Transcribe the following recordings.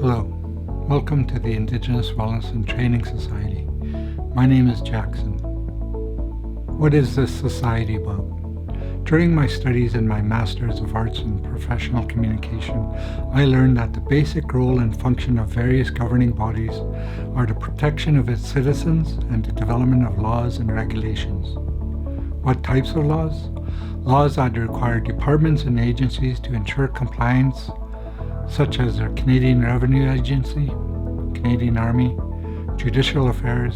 Hello, welcome to the Indigenous Wellness and Training Society. My name is Jackson. What is this society about? During my studies in my Masters of Arts in Professional Communication, I learned that the basic role and function of various governing bodies are the protection of its citizens and the development of laws and regulations. What types of laws? Laws that require departments and agencies to ensure compliance, such as the Canadian Revenue Agency, Canadian Army, Judicial Affairs,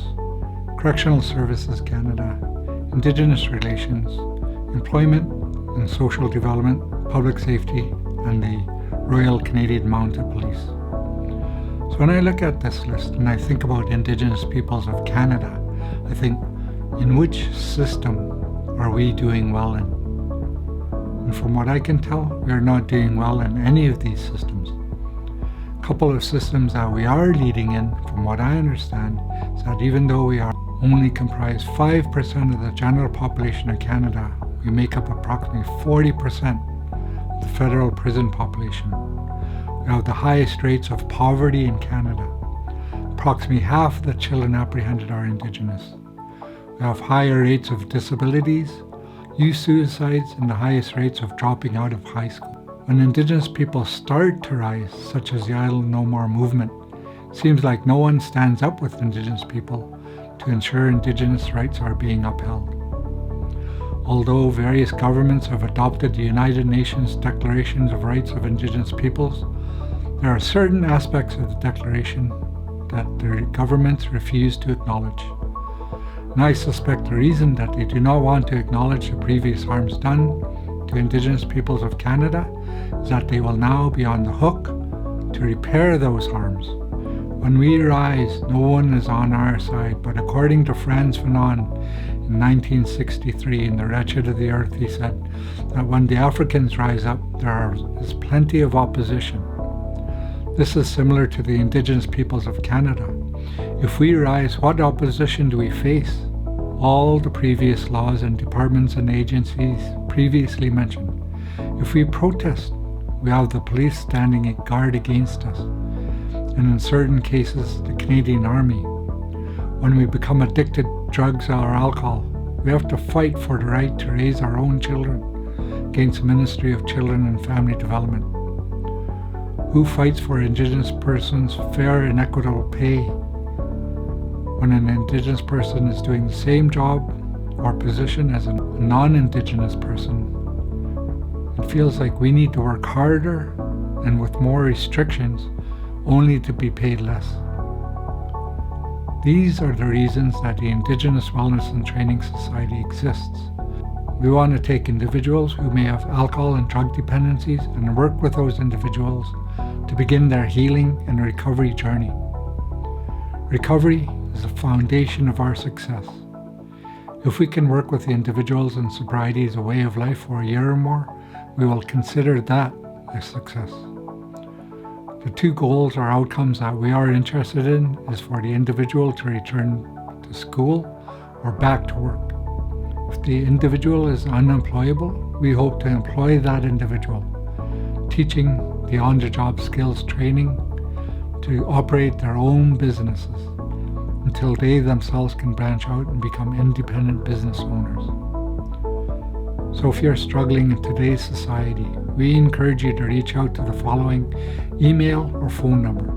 Correctional Services Canada, Indigenous Relations, Employment and Social Development, Public Safety, and the Royal Canadian Mounted Police. So when I look at this list and I think about Indigenous Peoples of Canada, I think, in which system are we doing well in? And from what I can tell, we are not doing well in any of these systems. A couple of systems that we are leading in, from what I understand, is that even though we are only comprise 5% of the general population of Canada, we make up approximately 40% of the federal prison population. We have the highest rates of poverty in Canada. Approximately half of the children apprehended are Indigenous. We have higher rates of disabilities, youth suicides, and the highest rates of dropping out of high school. When Indigenous people start to rise, such as the Island No More movement, it seems like no one stands up with Indigenous people to ensure Indigenous rights are being upheld. Although various governments have adopted the United Nations Declarations of Rights of Indigenous Peoples, there are certain aspects of the Declaration that the governments refuse to acknowledge. And I suspect the reason that they do not want to acknowledge the previous harms done to Indigenous Peoples of Canada is that they will now be on the hook to repair those harms. When we rise, no one is on our side, but according to Frantz Fanon in 1963 in The Wretched of the Earth, he said that when the Africans rise up, there is plenty of opposition. This is similar to the Indigenous Peoples of Canada. If we rise, what opposition do we face? All the previous laws and departments and agencies previously mentioned. If we protest, we have the police standing at guard against us, and in certain cases, the Canadian Army. When we become addicted to drugs or alcohol, we have to fight for the right to raise our own children against the Ministry of Children and Family Development. Who fights for Indigenous persons' fair and equitable pay when an Indigenous person is doing the same job or position as a non-Indigenous person? It feels like we need to work harder and with more restrictions only to be paid less. These are the reasons that the Indigenous Wellness and Training Society exists. We want to take individuals who may have alcohol and drug dependencies and work with those individuals to begin their healing and recovery journey. Recovery is the foundation of our success. If we can work with the individuals in sobriety as a way of life for a year or more, we will consider that a success. The two goals or outcomes that we are interested in is for the individual to return to school or back to work. If the individual is unemployable, we hope to employ that individual, teaching the on-the-job skills training to operate their own businesses until they themselves can branch out and become independent business owners. So if you're struggling in today's society, we encourage you to reach out to the following email or phone number.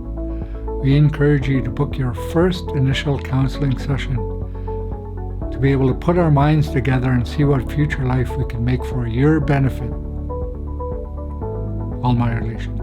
We encourage you to book your first initial counseling session to be able to put our minds together and see what future life we can make for your benefit. All my relations.